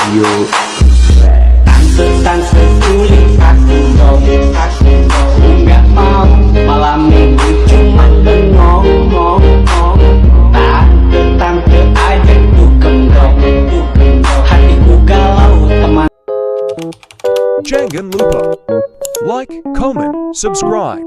Yuk. Tante sulit aku dong, nggak mau malam minggu cuman bengong. Tante aja tuh kendong, hatiku galau teman. Jangan lupa like, comment, subscribe.